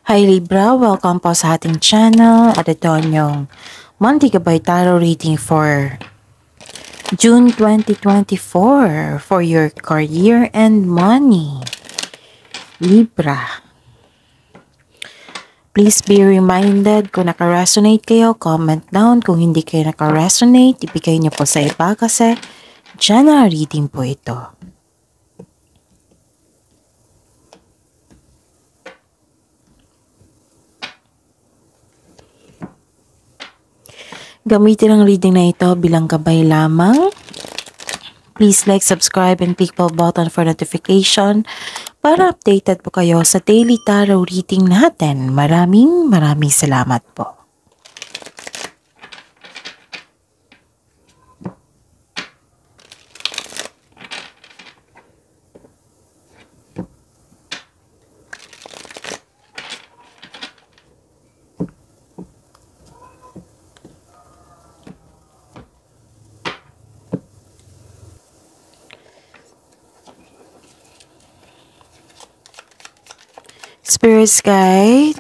Hi Libra, welcome po sa ating channel at ito yung monthly gabay tarot reading for June 2024 for your career and money. Libra, please be reminded kung naka-resonate kayo, comment down. Kung hindi kayo naka-resonate, ibigay niyo po sa iba kasi general reading po ito. Gamitin ang reading na ito bilang gabay lamang. Please like, subscribe, and click bell button for notification para updated po kayo sa daily tarot reading natin. Maraming salamat po. Spirits Guide,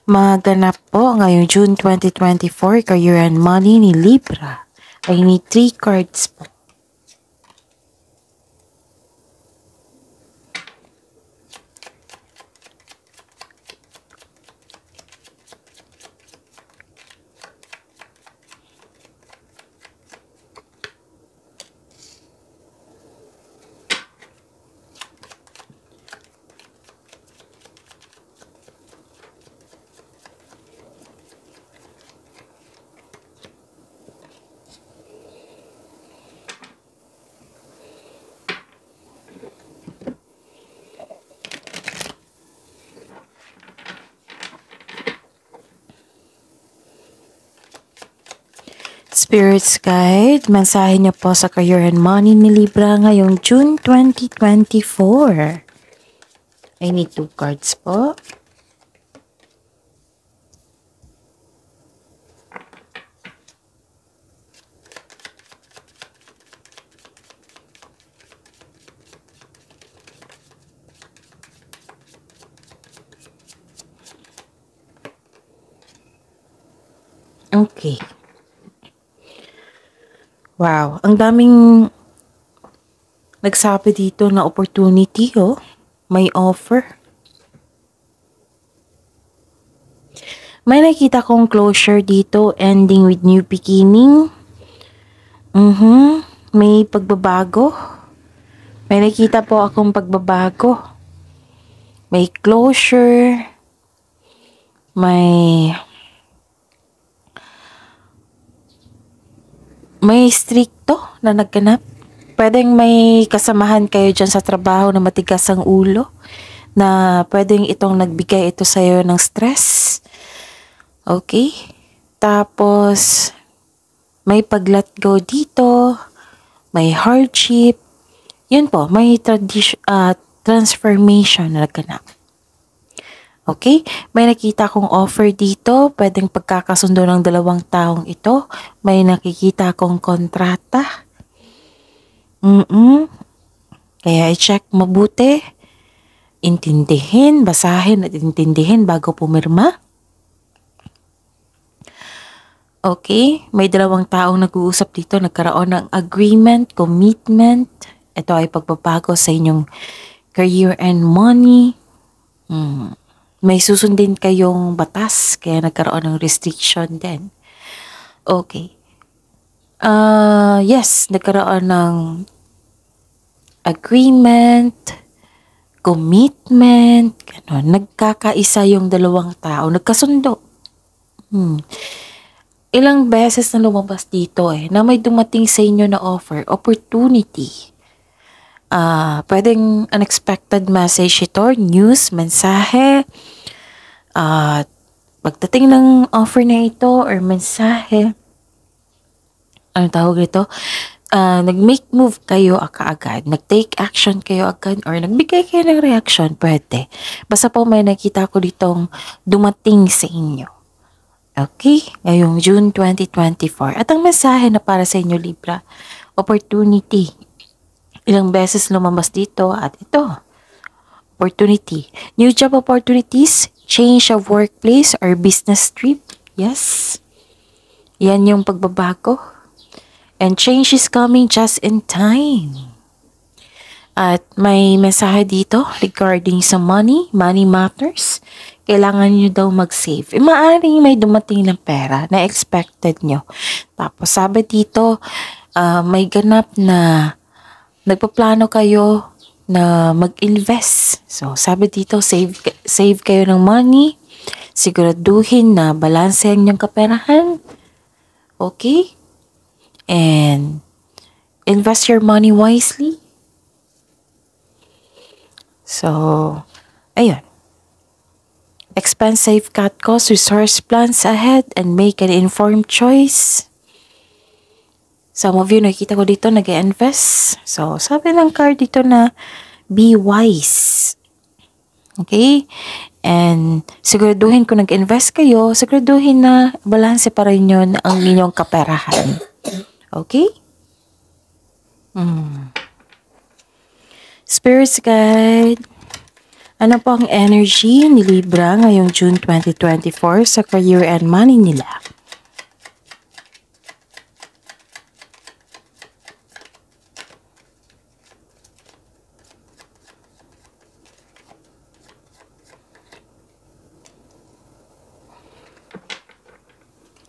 maganap po ngayong June 2024, career and money ni Libra. I need 3 cards po. Spirits Guide, mensahe niyo po sa career and money ni Libra ngayong June 2024. I need 2 cards po. Okay. Wow, ang daming nagsabi dito na opportunity, oh. May offer. May nakita kong closure dito, ending with new beginning. May pagbabago. May nakita po akong pagbabago. May closure. May strikto na nagganap. Pwedeng may kasamahan kayo dyan sa trabaho na matigas ang ulo, na pwedeng itong nagbigay ito sa'yo ng stress. Okay? Tapos, may pag-let go dito, may hardship. Yun po, may transformation na nagganap. Okay? May nakita kong offer dito. Pwedeng pagkakasundo ng 2 taong ito. May nakikita kong kontrata. Kaya i-check mabuti. Intindihin, basahin at intindihin bago pumirma. Okay? May 2 taong nag-uusap dito. Nagkaroon ng agreement, commitment. Ito ay pagbabago sa inyong career and money. May susundin kayong batas, kaya nagkaroon ng restriction din. Okay. Yes, nagkaroon ng agreement, commitment, gano'n. Nagkakaisa yung 2 tao, nagkasundo. Ilang beses na lumabas dito na may dumating sa inyo na offer, opportunity. Pwedeng unexpected message ito, news, mensahe. Pagdating ng offer na ito or mensahe, ano tawag ito? Nag-make move kayo kaagad, nag-take action kayo agad, or nagbigay kayo ng reaction, pwede. Basta po may nakita ko ditong dumating sa inyo. Okay? Ngayong June 2024. At ang mensahe na para sa inyo, Libra, opportunity. Ilang beses lumabas dito at ito. opportunity. New job opportunities, change of workplace or business trip. Yes. Yan yung pagbabago. And change is coming just in time. At may mensahe dito regarding sa money matters. Kailangan nyo daw mag-save. Maaaring may dumating ng pera na expected nyo. Tapos sabi dito, may ganap na nagpaplano kayo na mag-invest. So sabi dito, save kayo ng money. Siguraduhin na balanse ang inyong kaperahan. Okay? And invest your money wisely. So, ayun. Expensive cut costs, resource plans ahead, and make an informed choice. Some of you, nakikita ko dito, nag-invest. So, sabi ng card dito na, be wise. Okay? And, siguraduhin kung nag-invest kayo, siguraduhin na balanse pa rin yun ang inyong kaperahan. Okay? Spirits Guide. Ano po ang energy ni Libra ngayong June 2024 sa career and money nila?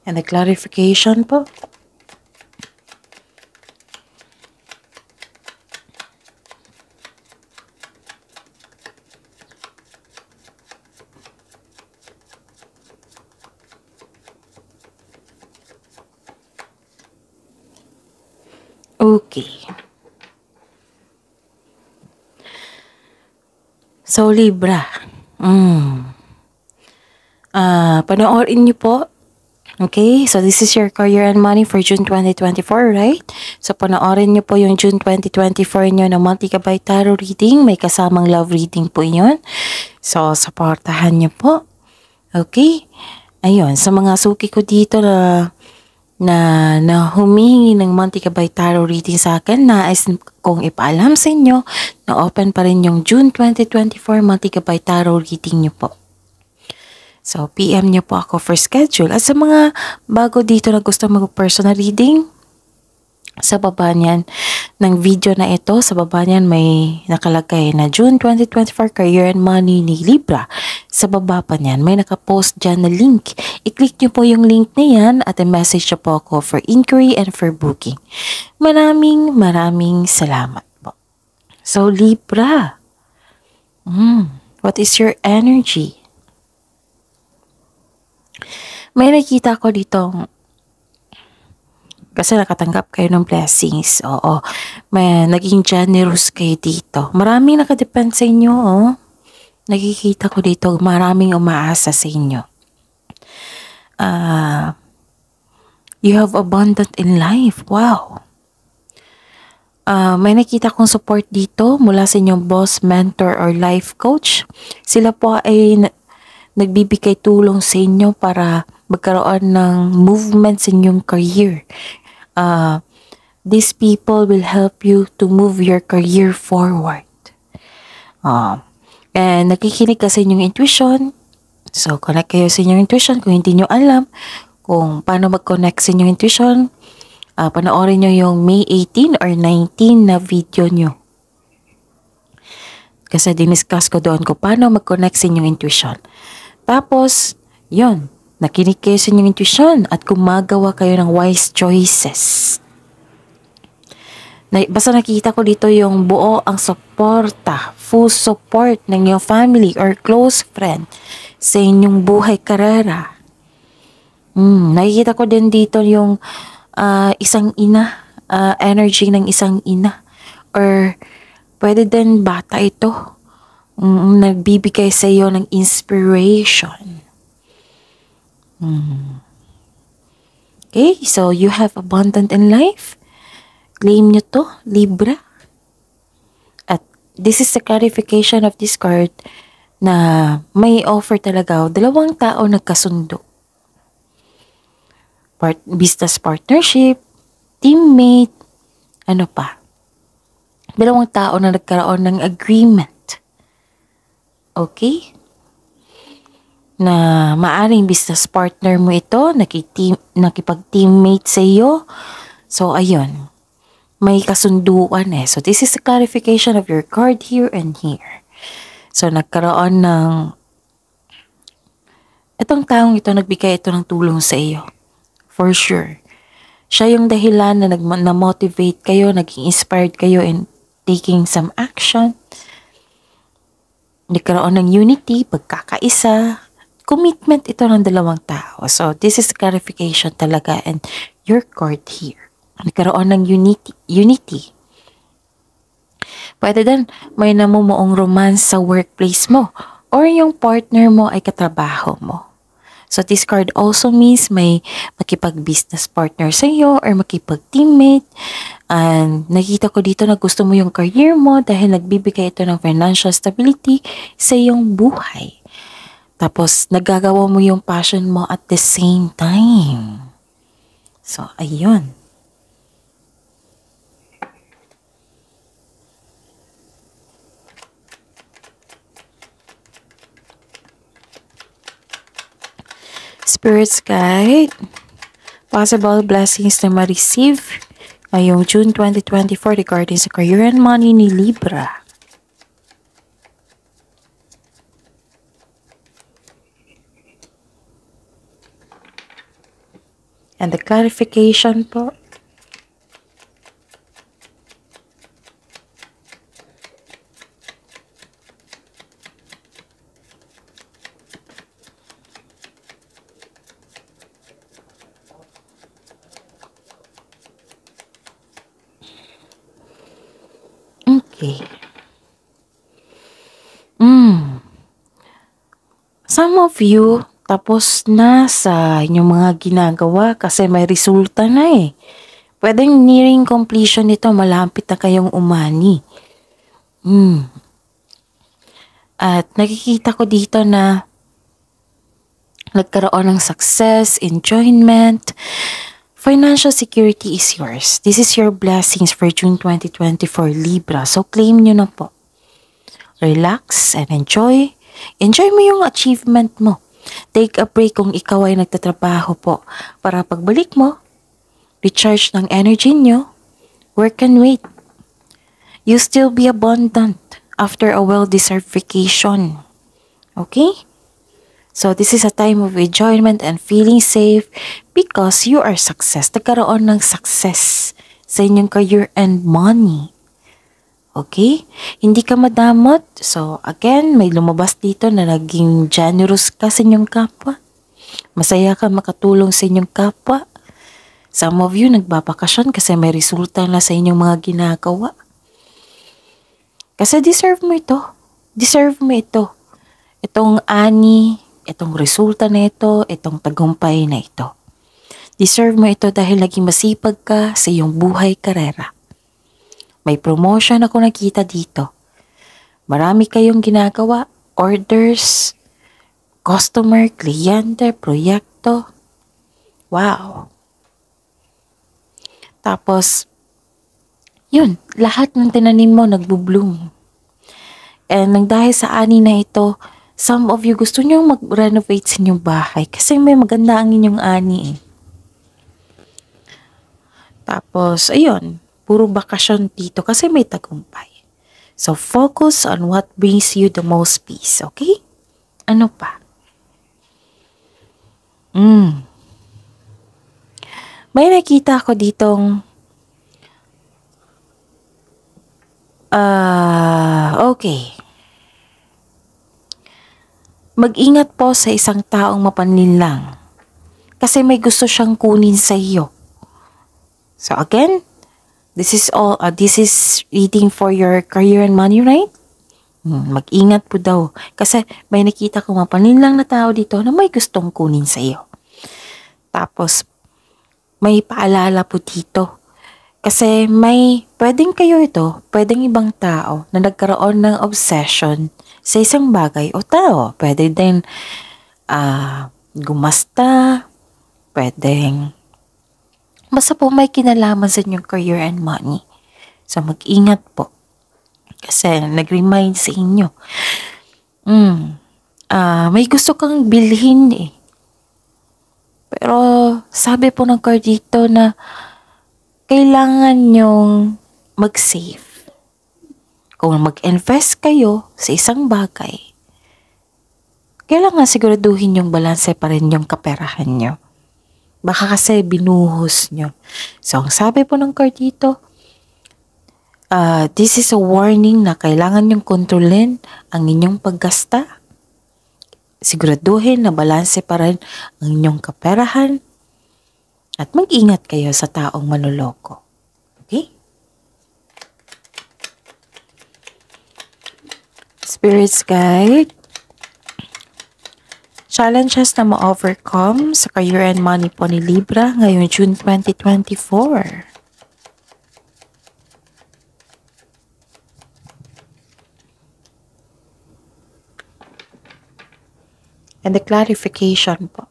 And the clarification po. Okay. So, Libra. Panoorin niyo po. Okay? So, this is your career and money for June 2024, right? So, panoorin niyo po yung June 2024 niyo na multi-gabay tarot reading. May kasamang love reading po yun. So, supportahan niyo po. Okay? Ayun. Sa mga suki ko dito na humihingi ng multi-gabay tarot reading sa akin, nais kong ipaalam sa inyo na open pa rin yung June 2024 multi-gabay tarot reading nyo po. So, PM nyo po ako for schedule. At sa mga bago dito na gusto mag-personal reading, sa baba niyan ng video na ito, sa baba niyan may nakalagay na June 2024 Career and Money ni Libra. Sa baba pa niyan, may nakapost dyan na link. I-click nyo po yung link na yan at i-message nyo po ako for inquiry and for booking. Maraming salamat po. So, Libra, what is your energy? May nakita ko dito kasi nakatanggap kayo ng blessings. Oo. May naging generous kayo dito. Maraming nakadepend sa inyo, oh. Nakikita ko dito, maraming umaasa sa inyo. You have abundant in life. Wow. May nakita kong support dito mula sa inyong boss, mentor, or life coach. Sila po ay nagbibigay tulong sa inyo para magkaroon ng movement sa inyong career. These people will help you to move your career forward. And nakikinig ka sa inyong intuition. So, connect kayo sa inyong intuition. Kung hindi nyo alam kung paano mag-connect sa inyong intuition, panoorin nyo yung May 18 or 19 na video nyo. Kasi diniscuss ko doon kung paano mag-connect sa inyong intuition. Tapos, yun, nakinig kayo sa inyong intuition at gumagawa kayo ng wise choices. Basta nakita ko dito yung buo ang suporta, full support ng iyong family or close friend sa inyong buhay karera. Nakikita ko din dito yung isang ina, energy ng isang ina. Or pwede din bata ito. Nagbibigay sa iyo ng inspiration. Okay, so you have abundant in life. Claim nyo to, Libra. At this is the clarification of this card na may offer talaga. Dalawang tao nagkasundo. Business partnership, teammate, ano pa. Dalawang tao na nagkaroon ng agreement. Okay? Na maaring business partner mo ito, nakipag-teammate sa iyo. So, ayun. May kasunduan eh. So, this is the clarification of your card here and here. So, nagkaroon ng itong taong ito, nagbigay ito ng tulong sa iyo. For sure. Siya yung dahilan na na-motivate kayo, naging inspired kayo in taking some action. Nagkaroon ng unity, pagkakaisa, commitment ito ng dalawang tao. So, this is clarification talaga and your card here. Nagkaroon ng unity. Pwede din may namumuong romance sa workplace mo or yung partner mo ay katrabaho mo. So, this card also means may makipag-business partner sa iyo or makipag-teammate. And nakita ko dito na gusto mo yung career mo dahil nagbibigay ito ng financial stability sa iyong buhay. Tapos, nagagawa mo yung passion mo at the same time. So, ayun. Spirit's Guide, possible blessings na ma-receive ngayong June 2024 regarding sa career and money ni Libra. And the clarification po. Okay. Some of you, tapos na sa inyong mga ginagawa kasi may resulta na eh. Pwedeng nearing completion nito, malapit na kayong umani. At nakikita ko dito na nagkaroon ng success, enjoyment, financial security is yours. This is your blessings for June 2024 Libra. So claim nyo na po. Relax and enjoy. Enjoy mo yung achievement mo. Take a break kung ikaw ay nagtatrabaho po para pagbalik mo, recharge ng energy nyo, work and wait. You still be abundant after a well-deserved vacation. Okay? So, this is a time of enjoyment and feeling safe because you are success. Nagkaroon ng success sa inyong career and money. Okay? Hindi ka madamot. So, again, may lumabas dito na naging generous ka sa inyong kapwa. Masaya ka makatulong sa inyong kapwa. Some of you nagbabakasyon kasi may resulta na sa inyong mga ginagawa. Kasi deserve mo ito. Deserve mo ito. Itong ani, itong resulta na ito, itong tagumpay na ito. Deserve mo ito dahil naging masipag ka sa iyong buhay karera. May promotion ako nakita dito. Marami kayong ginagawa, orders, customer, kliyente, proyekto. Wow. Tapos, yun, lahat ng tinanim mo nagbo-bloom. And nang dahil sa ani na ito, some of you gusto nyo mag-renovate sa inyong bahay kasi may maganda ang inyong ani eh. Tapos, ayun, puro bakasyon dito kasi may tagumpay. So, focus on what brings you the most peace, okay? Ano pa? May nakita ko ditong okay. Mag-ingat po sa isang taong mapanlinlang kasi may gusto siyang kunin sa iyo. So again, this is reading for your career and money, right? Mag-ingat po daw kasi may nakita ko mapanlinlang na tao dito na may gustong kunin sa iyo. Tapos may paalala po dito. Kasi pwedeng kayo ito, pwedeng ibang tao na nagkaroon ng obsession sa isang bagay o tao. Pwede din gumasta, pwedeng, basta po may kinalaman sa inyong career and money. So mag-ingat po. Kasi nag-remind sa inyo. May gusto kang bilhin eh. Pero sabi po ng card dito na kailangan nyong mag-save. Kung mag-invest kayo sa isang bagay, kailangan siguraduhin yung balanse pa rin yung kaperahan nyo. Baka kasi binuhos nyo. So, ang sabi po ng card dito, this is a warning na kailangan nyong kontrolin ang inyong paggasta. Siguraduhin na balanse pa rin ang inyong kaperahan at mag-ingat kayo sa taong manloloko. Okay? Spirits Guide, challenges na ma-overcome sa career and money po ni Libra ngayong June 2024. And the clarification po.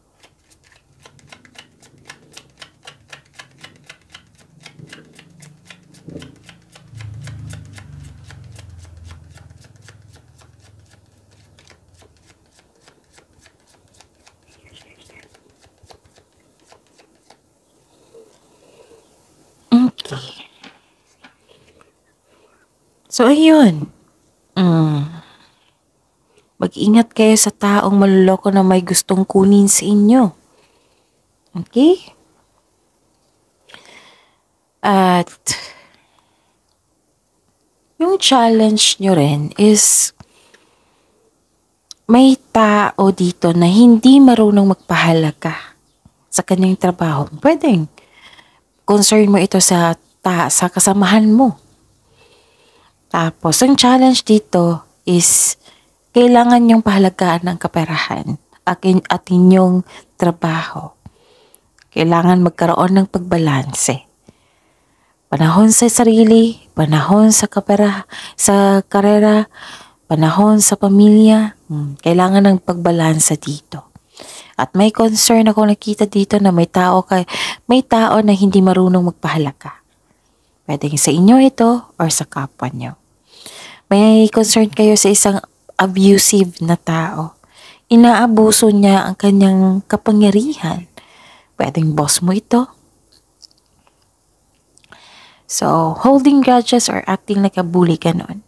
Okay. So, ayun. Mag-ingat kayo sa taong maluloko na may gustong kunin sa inyo. Okay? At yung challenge nyo rin is may tao dito na hindi marunong magpahalaga sa kanyang trabaho. Pwedeng concern mo ito sa kasamahan mo. Tapos, ang challenge dito is kailangan niyong pahalagaan ng kaperahan at inyong trabaho. Kailangan magkaroon ng pagbalanse. Panahon sa sarili, panahon sa karera, panahon sa pamilya. Kailangan ng pagbalanse dito. At may concern ako nakita dito na may tao na hindi marunong magpahalaga. Pwedeng sa inyo ito or sa kapwa nyo. May concern kayo sa isang abusive na tao. Inaabuso niya ang kanyang kapangyarihan. Pwedeng boss mo ito. So, holding grudges or acting like a bully, ganon.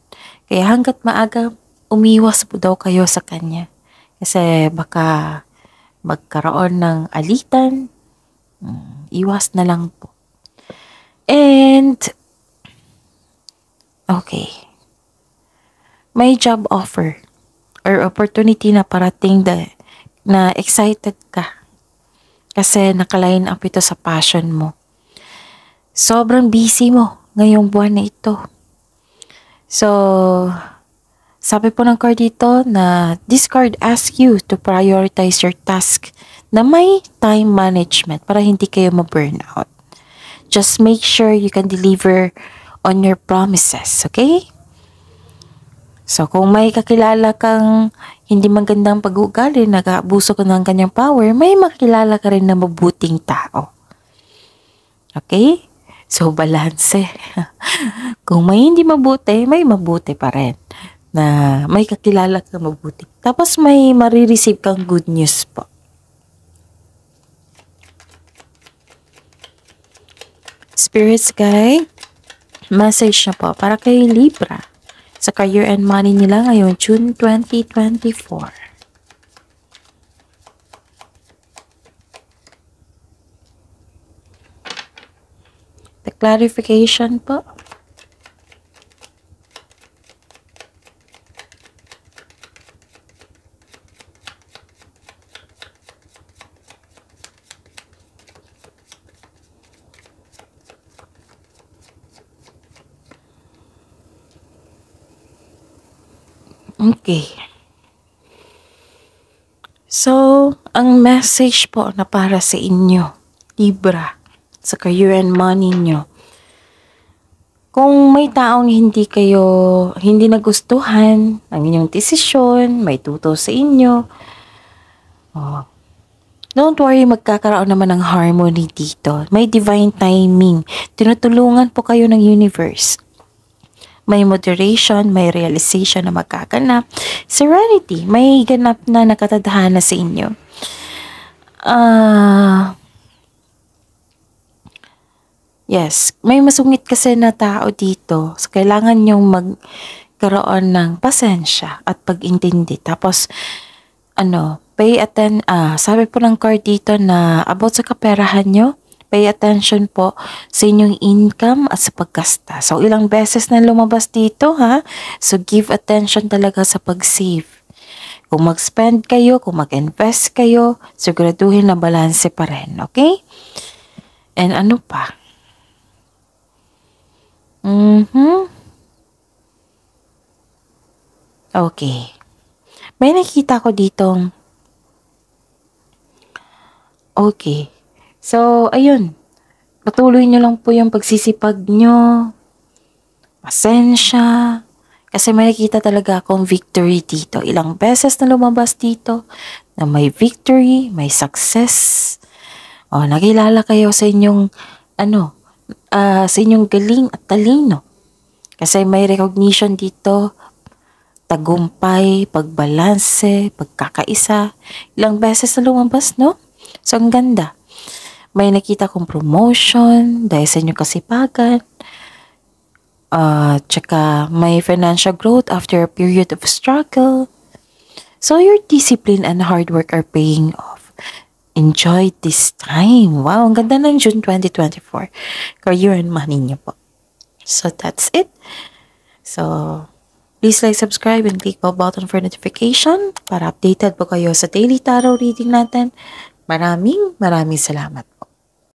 Kaya hanggat maaga, umiwas po daw kayo sa kanya. Kasi baka magkaroon ng alitan. Iwas na lang po. And, okay. May job offer or opportunity na parating na excited ka kasi nakaline up ito sa passion mo. Sobrang busy mo ngayong buwan na ito. So, sabi po ng card dito na this card asks you to prioritize your task na may time management para hindi kayo ma-burnout. Just make sure you can deliver on your promises, okay? So, kung may kakilala kang hindi magandang pag-uugali, nag-aabuso ka ng kanyang power, may makilala ka rin na mabuting tao. Okay? So, balanse. Kung may hindi mabuti, may mabuti pa rin. Na may kakilala kang mabuti. Tapos may marireceive kang good news po. Spirits Guide, message na po para kay Libra sa career and money nila ngayong June 2024. The clarification po. Okay. So, ang message po na para sa inyo, Libra, sa career and money nyo. Kung may taong hindi nagustuhan ang inyong desisyon, may tuto sa inyo, don't worry, magkakaroon naman ng harmony dito. May divine timing. Tinutulungan po kayo ng universe. may moderation, may realization na magkaganap. Serenity, may ganap na nakatadhana sa inyo. Yes, may masungit kasi na tao dito. So, kailangan yung magkaroon ng pasensya at pag-intindi. Tapos, sabi po ng card dito na about sa kaperahan nyo, pay attention po sa inyong income at sa pagkasta. So, ilang beses na lumabas dito, ha? So, give attention talaga sa pag-save. Kung mag-spend kayo, kung mag-invest kayo, siguraduhin na balanse pa rin, okay? And ano pa? Okay. May nakita ko ditong okay. So, ayun. Patuloy nyo lang po yung pagsisipag nyo. Pasensya. Kasi may nakita talaga akong victory dito. Ilang beses na lumabas dito na may victory, may success. Nakilala kayo sa inyong, sa inyong galing at talino. Kasi may recognition dito, tagumpay, pagbalanse, pagkakaisa. Ilang beses na lumabas, no? So, ang ganda. May nakita kong promotion dahil sa inyong kasipagan. Tsaka may financial growth after a period of struggle. So, your discipline and hard work are paying off. Enjoy this time. Wow, ang ganda ng June 2024. Career and money niyo po. So, that's it. So, please like, subscribe, and click the button for notification para updated po kayo sa daily tarot reading natin. Maraming salamat.